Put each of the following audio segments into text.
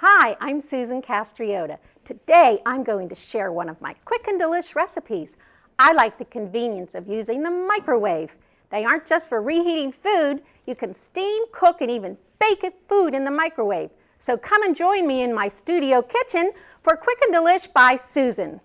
Hi, I'm Susan Castriota. Today I'm going to share one of my quick and delish recipes. I like the convenience of using the microwave. They aren't just for reheating food. You can steam, cook, and even bake food in the microwave. So come and join me in my studio kitchen for Quick and Delish by Susan.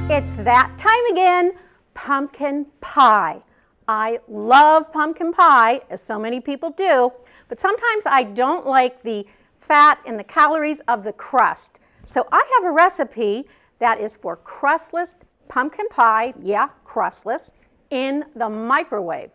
It's that time again, pumpkin pie. I love pumpkin pie, as so many people do, but sometimes I don't like the fat and the calories of the crust. So I have a recipe that is for crustless pumpkin pie, yeah, crustless, in the microwave.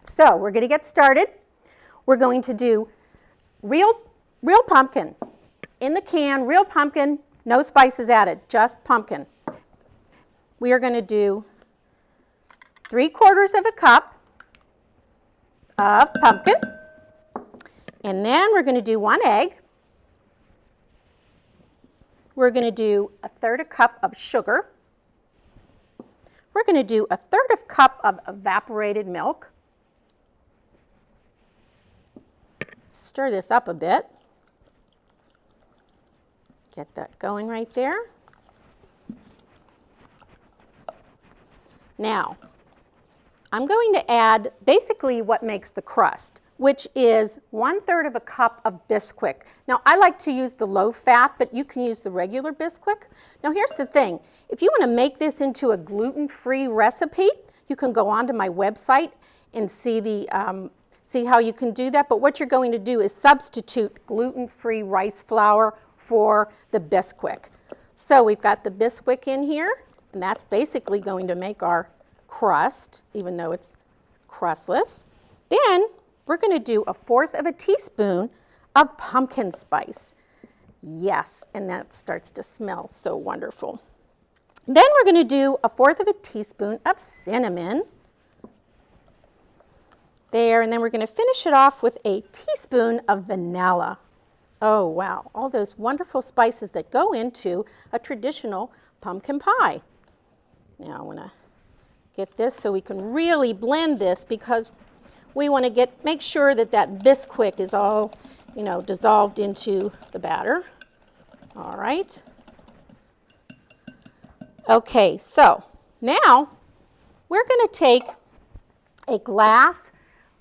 So we're going to get started. We're going to do real pumpkin in the can, real pumpkin, no spices added, just pumpkin. We are going to do 3/4 of a cup of pumpkin, and then we're going to do 1 egg. We're going to do 1/3 cup of sugar. We're going to do 1/3 cup of evaporated milk. Stir this up a bit. Get that going right there. Now, I'm going to add basically what makes the crust, which is 1/3 cup of Bisquick. Now, I like to use the low fat, but you can use the regular Bisquick. Now, here's the thing. If you want to make this into a gluten-free recipe, you can go onto my website and see how you can do that. But what you're going to do is substitute gluten-free rice flour for the Bisquick. So we've got the Bisquick in here. And that's basically going to make our crust, even though it's crustless. Then we're going to do 1/4 teaspoon of pumpkin spice. Yes, and that starts to smell so wonderful. Then we're going to do 1/4 teaspoon of cinnamon. There, and then we're going to finish it off with a teaspoon of vanilla. Oh, wow, all those wonderful spices that go into a traditional pumpkin pie. Now I want to get this so we can really blend this, because we want to make sure that Bisquick is all, dissolved into the batter. All right. Okay, so now we're going to take a glass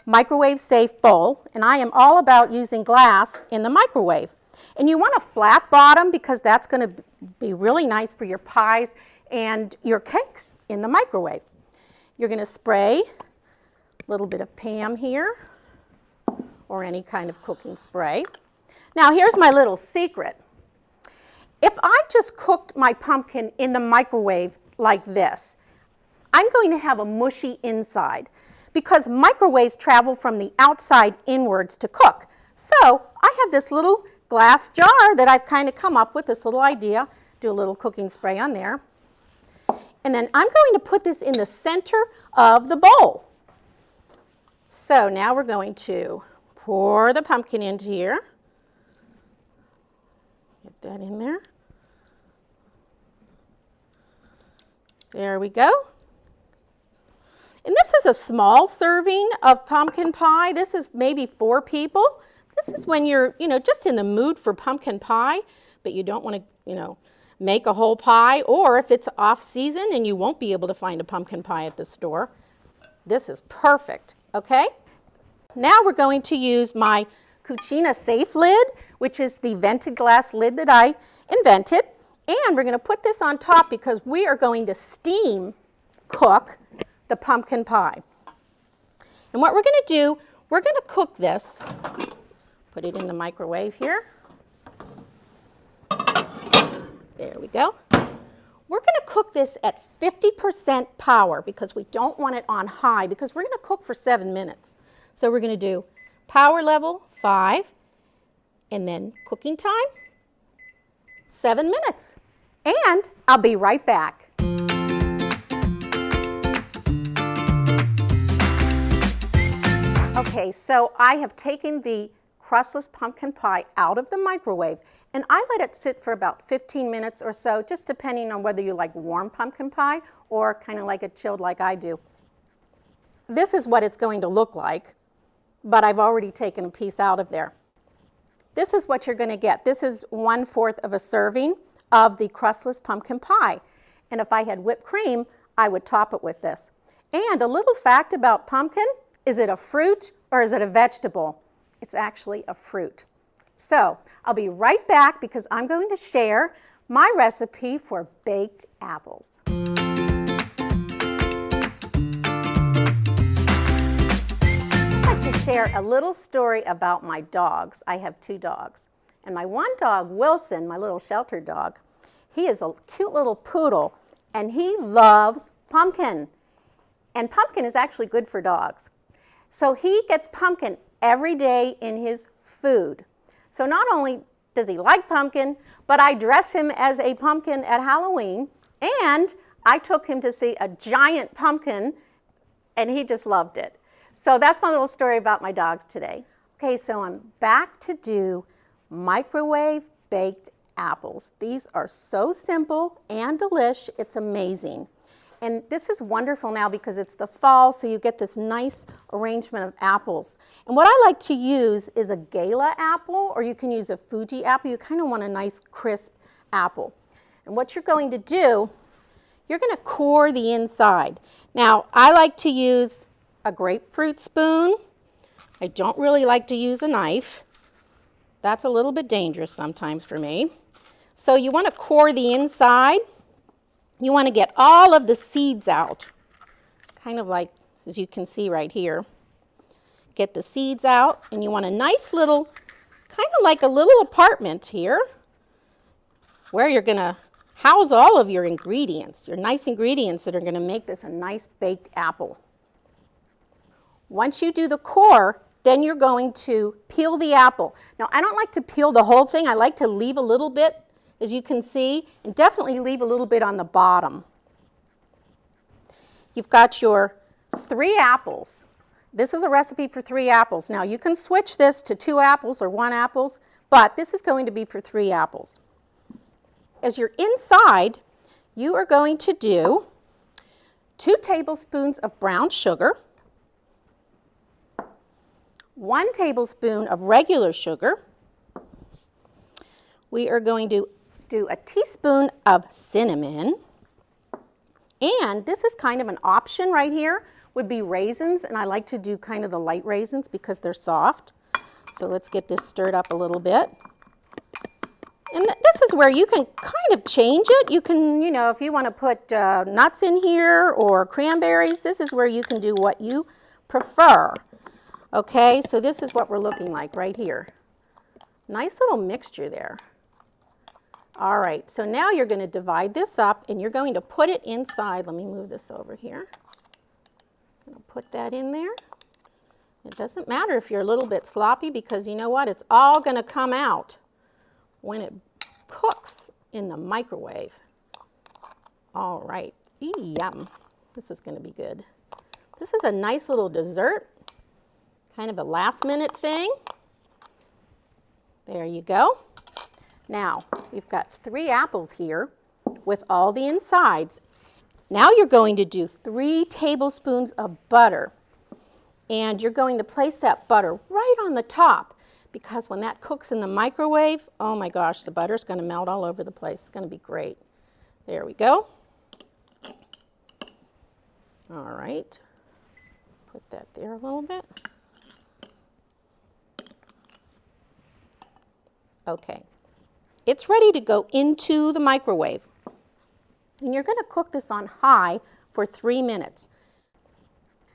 microwave safe bowl, and I am all about using glass in the microwave. And you want a flat bottom because that's going to be really nice for your pies and your cakes in the microwave. You're going to spray a little bit of Pam here, or any kind of cooking spray. Now here's my little secret. If I just cooked my pumpkin in the microwave like this, I'm going to have a mushy inside, because microwaves travel from the outside inwards to cook. So I have this little glass jar that I've kind of come up with, this little idea. Do a little cooking spray on there. And then I'm going to put this in the center of the bowl. So now we're going to pour the pumpkin into here. Get that in there. There we go. And this is a small serving of pumpkin pie. This is maybe 4 people. This is when you're, just in the mood for pumpkin pie, but you don't want to, make a whole pie, or if it's off season and you won't be able to find a pumpkin pie at the store, this is perfect, okay? Now we're going to use my Cuchina safe lid, which is the vented glass lid that I invented, and we're going to put this on top because we are going to steam cook the pumpkin pie. And what we're going to do, we're going to cook this, put it in the microwave here. There we go. We're going to cook this at 50% power because we don't want it on high, because we're going to cook for 7 minutes. So we're going to do power level 5, and then cooking time 7 minutes. And I'll be right back. Okay, so I have taken the crustless pumpkin pie out of the microwave, and I let it sit for about 15 minutes or so, just depending on whether you like warm pumpkin pie or kind of like it chilled like I do. This is what it's going to look like, but I've already taken a piece out of there. This is what you're going to get. This is 1/4 of a serving of the crustless pumpkin pie. And if I had whipped cream, I would top it with this. And a little fact about pumpkin, is it a fruit or is it a vegetable? It's actually a fruit. So I'll be right back because I'm going to share my recipe for baked apples. Share a little story about my dogs. I have 2 dogs. And my one dog, Wilson, my little shelter dog, he is a cute little poodle and he loves pumpkin. And pumpkin is actually good for dogs. So he gets pumpkin every day in his food. So not only does he like pumpkin, but I dress him as a pumpkin at Halloween, and I took him to see a giant pumpkin and he just loved it. So that's my little story about my dogs today. Okay, so I'm back to do microwave baked apples. These are so simple and delish, it's amazing. And this is wonderful now because it's the fall, so you get this nice arrangement of apples. And what I like to use is a Gala apple, or you can use a Fuji apple. You kind of want a nice crisp apple. And what you're going to do, you're going to core the inside. Now, I like to use a grapefruit spoon. I don't really like to use a knife. That's a little bit dangerous sometimes for me. So you want to core the inside. You want to get all of the seeds out, kind of like, as you can see right here. Get the seeds out, and you want a nice little, kind of like a little apartment here, where you're going to house all of your ingredients, your nice ingredients that are going to make this a nice baked apple. Once you do the core, then you're going to peel the apple. Now, I don't like to peel the whole thing. I like to leave a little bit, as you can see, and definitely leave a little bit on the bottom. You've got your 3 apples. This is a recipe for 3 apples. Now, you can switch this to 2 apples or 1 apple, but this is going to be for 3 apples. As you're inside, you are going to do 2 tablespoons of brown sugar, 1 tablespoon of regular sugar. We are going to do a teaspoon of cinnamon. And this is kind of an option right here, would be raisins. And I like to do kind of the light raisins because they're soft. So let's get this stirred up a little bit. And this is where you can kind of change it. You can, you know, if you want to put nuts in here or cranberries, this is where you can do what you prefer. Okay, so this is what we're looking like right here. Nice little mixture there. All right, so now you're going to divide this up and you're going to put it inside. Let me move this over here. I'm going to put that in there. It doesn't matter if you're a little bit sloppy because you know what? It's all going to come out when it cooks in the microwave. All right, yum. This is going to be good. This is a nice little dessert. Kind of a last-minute thing. There you go. Now, we've got 3 apples here with all the insides. Now you're going to do 3 tablespoons of butter. And you're going to place that butter right on the top because when that cooks in the microwave, oh my gosh, the butter's going to melt all over the place. It's going to be great. There we go. All right. Put that there a little bit. Okay, it's ready to go into the microwave. And you're going to cook this on high for 3 minutes.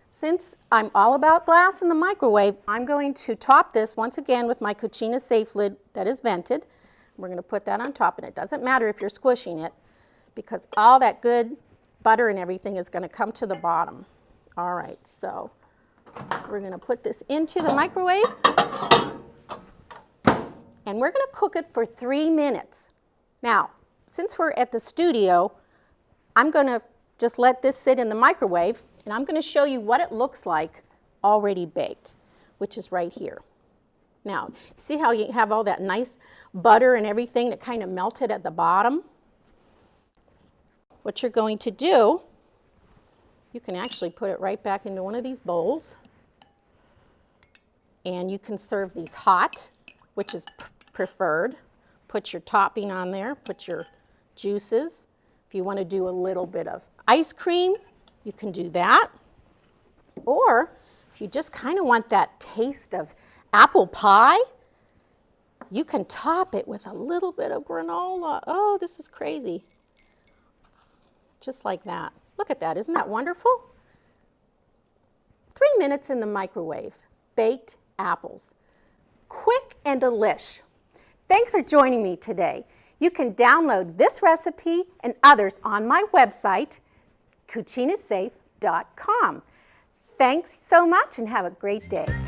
Since I'm all about glass in the microwave, I'm going to top this once again with my Cuchina safe lid that is vented. We're going to put that on top, and it doesn't matter if you're squishing it because all that good butter and everything is going to come to the bottom. All right, so we're going to put this into the microwave. And we're going to cook it for 3 minutes. Now, since we're at the studio, I'm going to just let this sit in the microwave, and I'm going to show you what it looks like already baked, which is right here. Now, see how you have all that nice butter and everything that kind of melted at the bottom? What you're going to do, you can actually put it right back into one of these bowls, and you can serve these hot, which is preferred. Put your topping on there, put your juices. If you want to do a little bit of ice cream, you can do that. Or if you just kind of want that taste of apple pie, you can top it with a little bit of granola. Oh, this is crazy. Just like that. Look at that. Isn't that wonderful? 3 minutes in the microwave. Baked apples. Quick and delish. Thanks for joining me today. You can download this recipe and others on my website, cuchinasafe.com. Thanks so much and have a great day.